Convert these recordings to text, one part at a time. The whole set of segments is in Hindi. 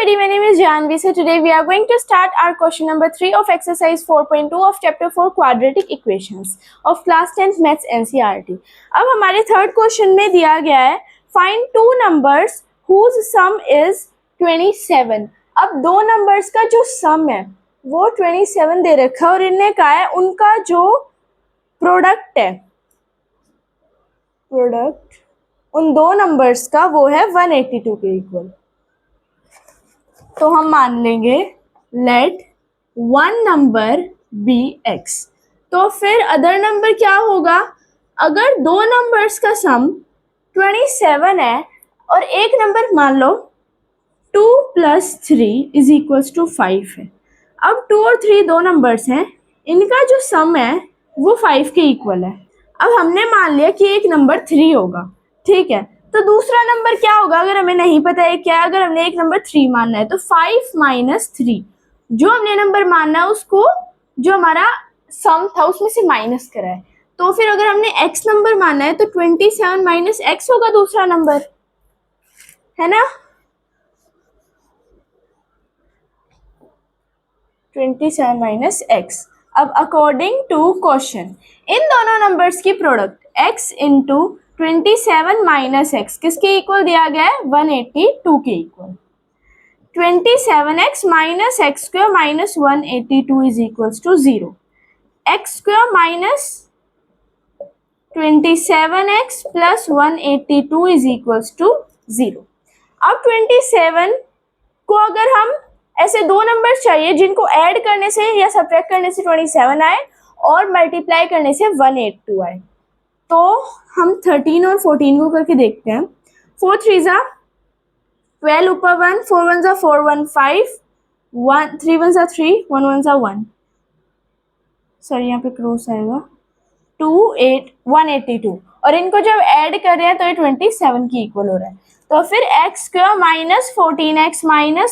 everybody, my name is Janvi. So today we are going to start our question number 3 of exercise 4.2 of chapter 4 quadratic equations of class 10th maths NCERT. अब हमारे थर्ड क्वेश्चन में दिया गया है find two numbers whose sum is 27. अब दो नंबर्स का जो सम है वो 27 दे रखा है और इनने कहा है उनका जो प्रोडक्ट है, प्रोडक्ट उन दो नंबर्स का वो है 182 के इक्वल. तो हम मान लेंगे let one number be x. तो फिर अदर नंबर क्या होगा? अगर दो नंबर्स का सम 27 है और एक नंबर मान लो 2 + 3 = 5 है. अब 2 और 3 दो नंबर्स हैं, इनका जो सम है वो 5 के इक्वल है. अब हमने मान लिया कि एक नंबर 3 होगा, ठीक है. तो दूसरा नंबर क्या होगा अगर हमें नहीं पता है क्या है? अगर हमने एक नंबर 3 मानना है तो 5 - 3 जो हमने नंबर मानना है उसको जो हमारा सम था उसमें से माइनस करा है. तो फिर अगर हमने x नंबर मानना है तो 27 - x होगा दूसरा नंबर, है ना. 27 - x. अब अकॉर्डिंग टू क्वेश्चन इन दोनों नंबर्स की प्रोडक्ट x × 27 - x किसके इक्वल दिया गया है? 182 के equal. 27x - x² - 182 = 0. x² - 27x + 182 = 0. अब 27 को अगर हम ऐसे दो नंबर चाहिए जिनको ऐड करने से या सब्ट्रैक्ट करने से 27 आए और मल्टीप्लाई करने से 182 आए, तो हम 13 और 14 को करके देखते हैं. 4 × 3 = 12 ऊपर 1, 4 × 1 = 4, 1 5, 3 × 1 = 3, 1 × 1 = 1. सॉरी यहाँ पे क्रॉस आएगा. 2 8 182 और इनको जब ऐड कर रहे हैं तो ये 27 की इक्वल हो रहा है. तो फिर x² - 14x -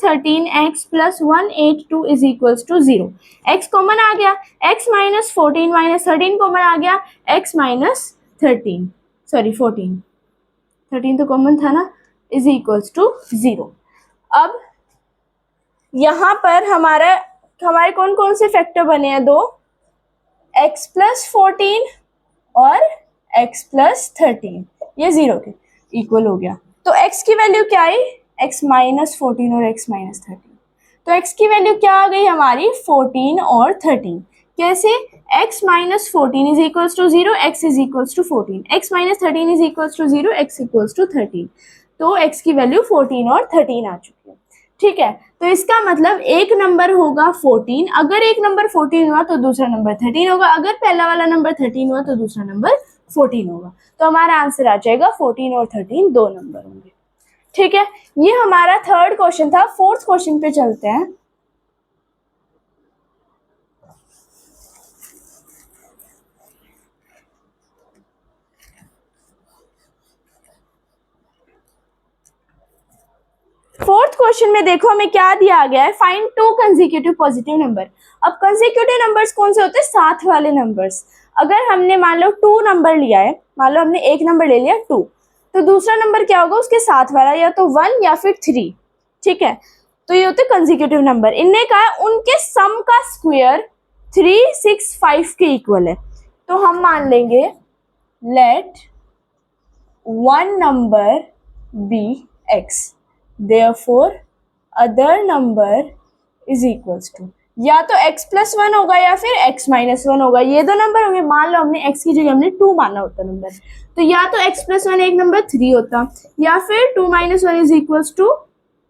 13x + 182 = 0. x common आ गया, x - 14 - 13 कॉमन आ गया, x - 13 सॉरी 14 तो कॉमन था ना, = 0. अब यहाँ पर हमारे कौन कौन से फैक्टर बने हैं? दो, x + 14 और x + 13, ये 0 के इक्वल हो गया. तो x की वैल्यू क्या आई? x - 14 और x - 13. तो x की वैल्यू क्या आ गई हमारी? 14 और 13. कैसे? x - 14 = 0, x = 14, x - 13 = 0, x = 13. तो x की वैल्यू 14 और 13 आ चुकी है, ठीक है. तो इसका मतलब एक नंबर होगा 14. अगर एक नंबर 14 हुआ तो दूसरा नंबर 13 होगा. अगर पहला वाला नंबर 13 हुआ तो दूसरा नंबर 14 होगा. तो हमारा आंसर आ जाएगा 14 और 13 दो नंबर होंगे, ठीक है. ये हमारा थर्ड क्वेश्चन था. फोर्थ क्वेश्चन पे चलते हैं. फोर्थ क्वेश्चन में देखो हमें क्या दिया गया है, find to consecutive positive number. अब कंसेक्यूटिव नंबर्स कौन से होते हैं? साथ वाले नंबर्स. अगर हमने मान लो 2 नंबर लिया है, मान लो हमने एक नंबर ले लिया 2, तो दूसरा नंबर क्या होगा उसके साथ वाला? या तो 1 या फिर 3, ठीक है. तो ये होते कंसेक्यूटिव नंबर. इनने कहा उनके सम का स्क्वायर 365 के इक्वल है. तो हम मान लेंगे let one number be x, therefore other number is equals to, या तो x + 1 होगा या फिर x - 1 होगा. ये दो नंबर होंगे. मान लो हमने x की जगह हमने 2 माना होता नंबर, तो या तो x + 1 एक नंबर 3 होता, या फिर 2 - 1 =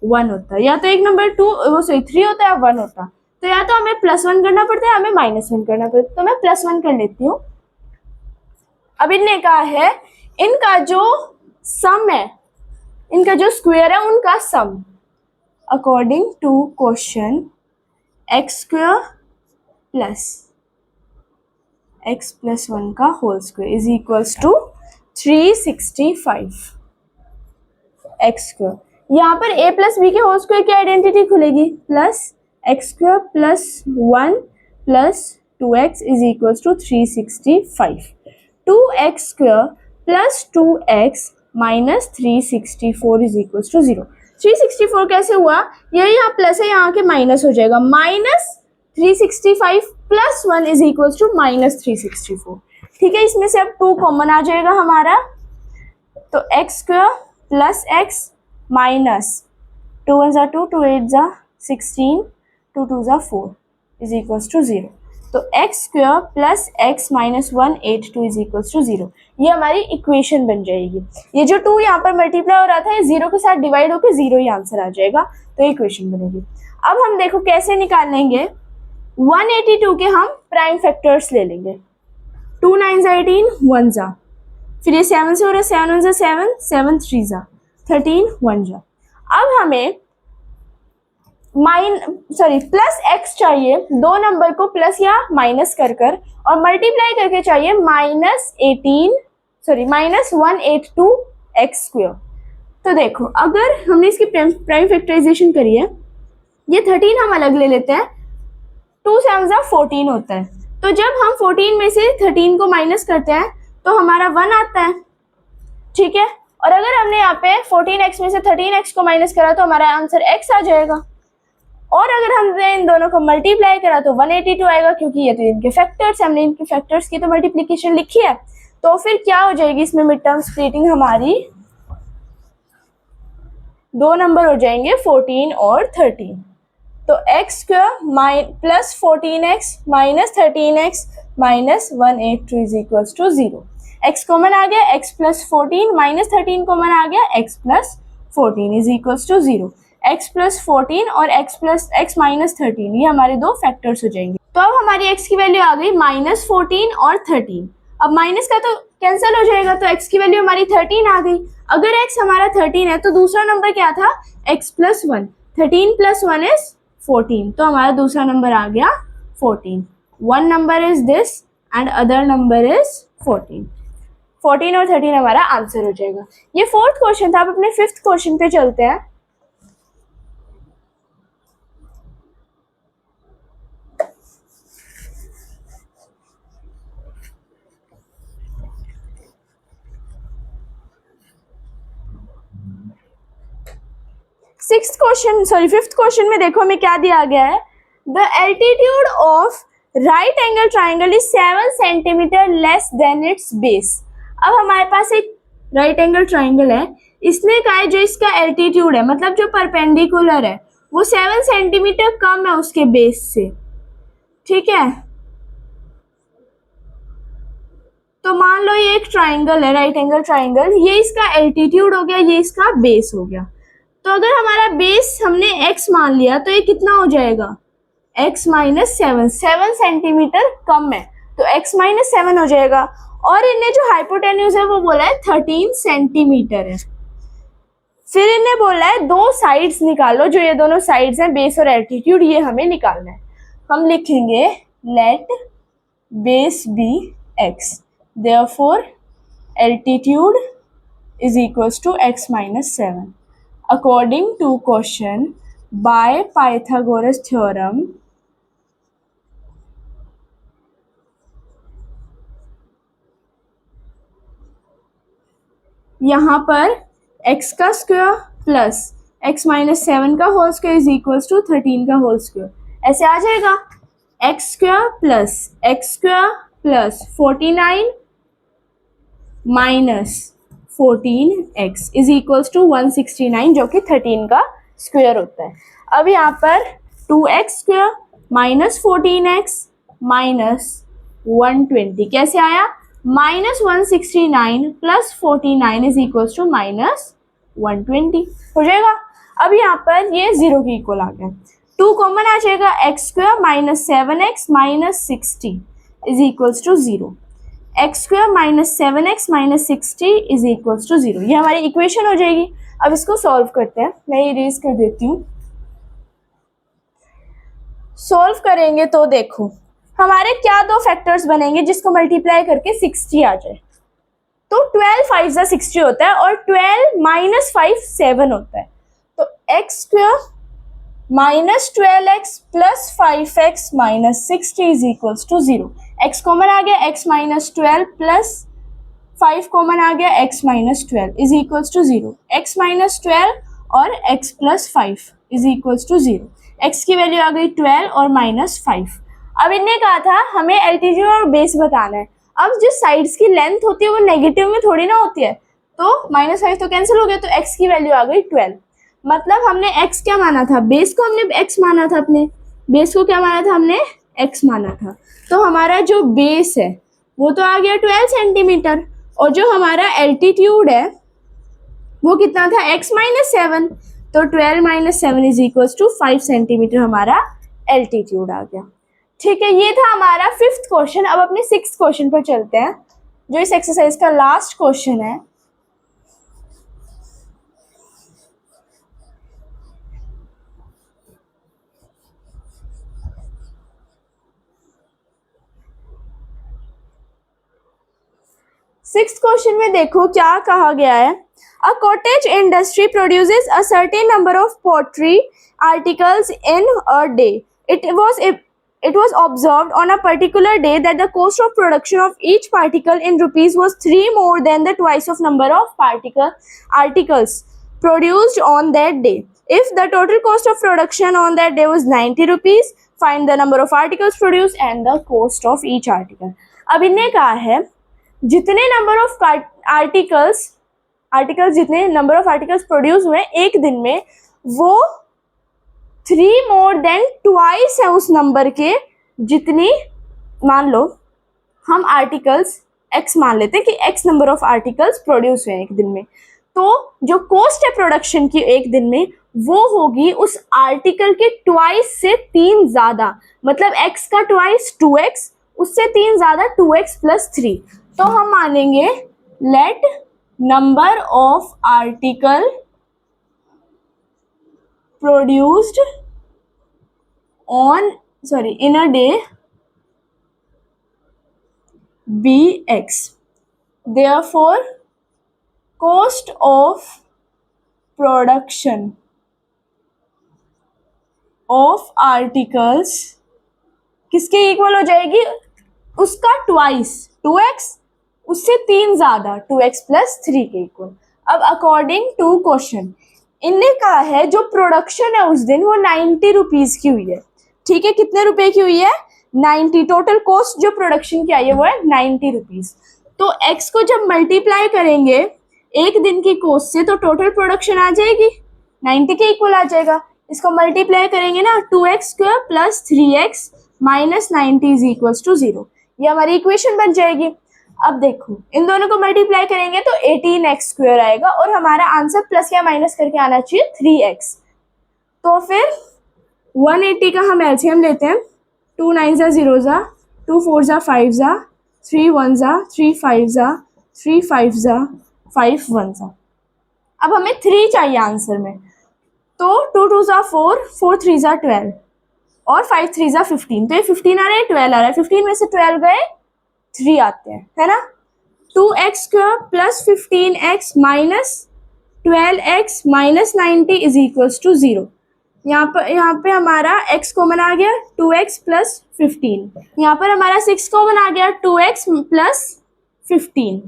1 होता, या तो एक नंबर 3 होता है या 1 होता. तो या तो हमें +1 करना पड़ता है, हमें -1 करना पड़ता है. तो मैं +1 कर लेती हूँ. अब इनने कहा है इनका जो सम है, इनका जो स्क्वायर है उनका sum according to question x² + x + 1 का होल स्क्वायर = 365 x². यहाँ पर a + b के होल स्क्वायर की आइडेंटिटी खुलेगी, +x² + 1 + 2x = 365. 2x² + 2x - 364 = 0. 364 कैसे हुआ, ये यहाँ प्लस है, यहाँ के माइनस हो जाएगा, -365 प्लस 1 इज इक्वल टू -364। ठीक है, इसमें से अब 2 कॉमन आ जाएगा हमारा, तो x square plus x minus 2 1 ज़ा 2, 2 8 ज़ा 16, 2 2 ज़ा 4 इज इक्वल टू 0। तो x square plus x minus 182 is equal to 0, ये हमारी इक्वेशन बन जाएगी। ये जो 2 यहाँ पर मल्टीप्लाई हो रहा था, ये 0 के साथ डिवाइड होकर 0 ही आंसर आ जाएगा, तो इक्वेशन बनेगी। अब हम देखो कैसे निकाल लेंगे, 182 के हम प्राइम फैक्टर्स ले लेंगे, 2 9 ज़ा 18, 1 ज़ा, फिर ये 7 से हो रहा है, 7 1 ज़ा 7, 7 3 ज़ा 13, 1 ज़ा। अब हमें प्लस एक्स चाहिए, दो नंबर को प्लस या माइनस कर कर और मल्टीप्लाई करके चाहिए -182 एक्स स्क्वायर। तो देखो अगर हमने इसकी प्राइम फैक्टराइजेशन करी है, ये 13 हम अलग ले लेते हैं, 2 7 ज़ा 14 होता है, तो जब हम 14 में से 13 को माइनस करते हैं तो हमारा 1 आता है। ठीक है, और अगर हमने यहाँ पे 14x में से 13x को माइनस करा तो हमारा आंसर x आ जाएगा, और अगर हमने इन दोनों को मल्टीप्लाई करा तो 182 आएगा, क्योंकि ये तो इनके फैक्टर्स, हमने इनके फैक्टर्स की तो मल्टीप्लिकेशन लिखी है। तो फिर क्या हो जाएगी इसमें मिड टर्म स्प्लिटिंग हमारी, दो नंबर हो जाएंगे 14 और 13। तो x square plus 14x minus 13x minus 182 is equal to 0। x common आ गया, x प्लस 14 माइनस 13 कॉमन आ गया, x plus 14 is equal to 0। x plus 14 और x माइनस 13 ये हमारे दो फैक्टर्स हो जाएंगे। तो अब हमारी x की वैल्यू आ गई -14 और 13। अब माइनस का तो कैंसिल हो जाएगा, तो x की वैल्यू हमारी 13 आ गई। अगर x हमारा 13 है तो दूसरा नंबर क्या था, x प्लस 1, 13 प्लस 1 इज 14, तो हमारा दूसरा नंबर आ गया 14। One number is this and other number is 14। 14 और 13 हमारा आंसर हो जाएगा। ये फोर्थ क्वेश्चन था। अब अपने फिफ्थ क्वेश्चन पे चलते हैं। फिफ्थ क्वेश्चन में देखो हमें क्या दिया गया है, the altitude of right angle triangle is 7 centimetre less than it's base. अब हमारे पास एक राइट एंगल ट्राइंगल है, इसने कहा है जो इसका एल्टीट्यूड है, मतलब जो परपेंडिकुलर है, वो 7 सेंटीमीटर कम है उसके बेस से। ठीक है, तो मान लो ये एक ट्राइंगल है, राइट एंगल ट्राइंगल, ये इसका एल्टीट्यूड हो गया, ये इसका बेस हो गया। तो अगर हमारा बेस हमने x मान लिया तो ये कितना हो जाएगा, x माइनस 7 सेंटीमीटर कम है, तो x माइनस 7 हो जाएगा। और इन्हें जो हाइपोटेन्यूज है वो बोला है 13 सेंटीमीटर है। फिर इन्हें बोला है दो साइड्स निकालो, जो ये दोनों साइड्स हैं बेस और एल्टीट्यूड, ये हमें निकालना है। हम लिखेंगे let base be x, therefore altitude is equals to x minus 7। According to question by Pythagoras theorem, यहाँ पर x का स्क्वायर प्लस x माइनस 7 का whole square is equals to 13 का होल स्क्वायर, ऐसे आ जाएगा। x square plus 49 minus 14x is equals to 169, जो कि 13 का स्क्वायर होता है। अब यहाँ पर 2x square minus 14x minus 120 कैसे आया, -169 प्लस 49 इज इक्वल्स टू -120 हो जाएगा। अब यहाँ पर ये 0 के इक्वल आ गया, 2 कॉमन आ जाएगा, x square minus 7x minus 60 is equals to 0। X square minus 7x minus 60 is equals to 0, ये हमारी इक्वेशन हो जाएगी। अब इसको सॉल्व करते हैं, मैं इरेज कर देती हूँ। सॉल्व करेंगे तो देखो हमारे क्या दो फैक्टर्स बनेंगे जिसको मल्टीप्लाई करके 60 आ जाए। तो 12 5 ज़ा 60 होता है और 12 माइनस 5 7 होता है। तो x square minus 12x plus 5x minus 60 is equals to 0। x common आ गया, x माइनस 12 प्लस 5 कॉमन आ गया, x minus 12 is equals to 0। x minus 12 और x plus 5 is equals to 0। x की वैल्यू आ गई 12 और -5। अब इनने कहा था हमें एल्टीट्यूड और बेस बताना है। अब जो साइड्स की लेंथ होती है वो नेगेटिव में थोड़ी ना होती है, तो -5 तो कैंसिल हो गया, तो x की वैल्यू आ गई 12। मतलब हमने x क्या माना था, बेस को हमने x माना था, अपने बेस को क्या माना था हमने, x माना था। तो हमारा जो बेस है वो तो आ गया 12 सेंटीमीटर, और जो हमारा एल्टीट्यूड है वो कितना था, x - 7, तो 12 - 7 इज इक्वल्स टू 5 सेंटीमीटर हमारा एल्टीट्यूड आ गया। ठीक है, ये था हमारा 5th क्वेश्चन। अब अपने 6th क्वेश्चन पर चलते हैं, जो इस एक्सरसाइज का लास्ट क्वेश्चन है। सिक्स्थ क्वेश्चन में देखो क्या कहा गया है। A cottage industry produces a certain number of pottery articles in a day. It was observed on a particular day that the cost of production of each particle in rupees was 3 more than the twice of number of articles produced on that day. If the total cost of production on that day was 90 rupees, find the number of articles produced and the cost of each article. अब इन्हें कहा है जितने नंबर ऑफ आर्टिकल्स जितने नंबर ऑफ आर्टिकल्स प्रोड्यूस हुए एक दिन में, वो 3 मोर देन ट्वाइस है उस नंबर के, जितनी, मान लो हम आर्टिकल्स x मान लेते हैं कि x number of articles produce हुए एक दिन में, तो जो कॉस्ट है प्रोडक्शन की एक दिन में वो होगी उस आर्टिकल के ट्वाइस से 3 ज्यादा। मतलब x का ट्वाइस 2x, उससे 3 ज्यादा 2x + 3। तो हम मानेंगे let number of article produced in a day be x. Therefore cost of production of articles किसके इक्वल हो जाएगी, उसका ट्वाइस 2x, उससे 3 ज्यादा 2x + 3 के इक्वल। अब अकॉर्डिंग टू क्वेश्चन इनने कहा है जो प्रोडक्शन है उस दिन वो 90 रुपीज की हुई है। ठीक है, कितने रुपए की हुई है, 90। टोटल कॉस्ट जो प्रोडक्शन की आई है वो है 90 रुपीज। तो x को जब मल्टीप्लाई करेंगे एक दिन की कॉस्ट से तो टोटल प्रोडक्शन आ जाएगी 90 के इक्वल आ जाएगा। इसको मल्टीप्लाई करेंगे ना, 2x² + 3x - 90 is equals to 0। ये हमारी इक्वेशन बन जाएगी। अब देखो इन दोनों को मल्टीप्लाई करेंगे तो 18x² आएगा, और हमारा आंसर प्लस या माइनस करके आना चाहिए 3x। तो फिर 180 का हम एलसीएम लेते हैं, 2 9 ज़ा 0 ज़ा, 2 4 ज़ा 5 ज़ा, 3 1 ज़ा, 3 5 ज़ा, 3 5 ज़ा, 5 1 ज़ा। अब हमें 3 चाहिए आंसर में, तो 2 2 ज़ा 4, 4 3 ज़ा 12 और 5 3 ज़ा 15। तो ये 15 आ रहा है, 12 आ रहा है, 15 में से 12 गए 3 आते हैं, है ना। 2x² + 15x - 12x - 90 is equals to 0। यहाँ पे हमारा x कॉमन आ गया, 2x + 15। यहाँ पर हमारा 6 कॉमन आ गया, 2x + 15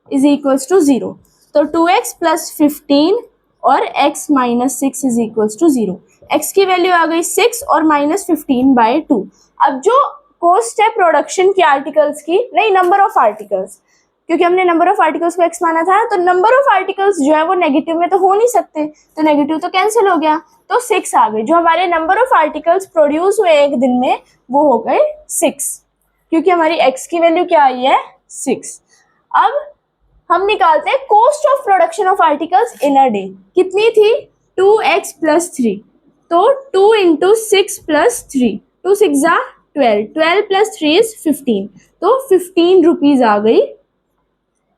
इज इक्वल्स टू 0। तो 2x + 15 और x - 6 is equals to 0। x की वैल्यू आ गई 6 और -15/2। अब जो कॉस्ट है प्रोडक्शन की आर्टिकल्स की, नहीं नंबर ऑफ आर्टिकल्स, क्योंकि हमने नंबर ऑफ आर्टिकल्स को x माना था, तो नंबर ऑफ आर्टिकल्स जो है वो नेगेटिव में तो हो नहीं सकते, तो नेगेटिव तो कैंसिल हो गया, तो 6 आ गए। जो हमारे नंबर ऑफ आर्टिकल्स प्रोड्यूस हुए एक दिन में वो हो गए 6, क्योंकि हमारी x की वैल्यू क्या आई है 6। अब हम निकालते हैं cost of production of articles in a day. कितनी थी, 2x + 3, तो 2 × 6 + 3, 2 6 ज़ा 12, 12 + 3 इज 15। तो 15 रुपीज आ गई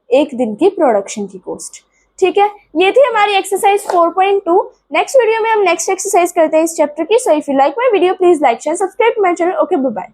एक दिन की प्रोडक्शन की कॉस्ट। ठीक है, ये थी हमारी एक्सरसाइज 4.2। नेक्स्ट वीडियो में हम नेक्स्ट एक्सरसाइज करते हैं इस चैप्टर की। So if you like my video please like share subscribe my channel. Okay, bye bye.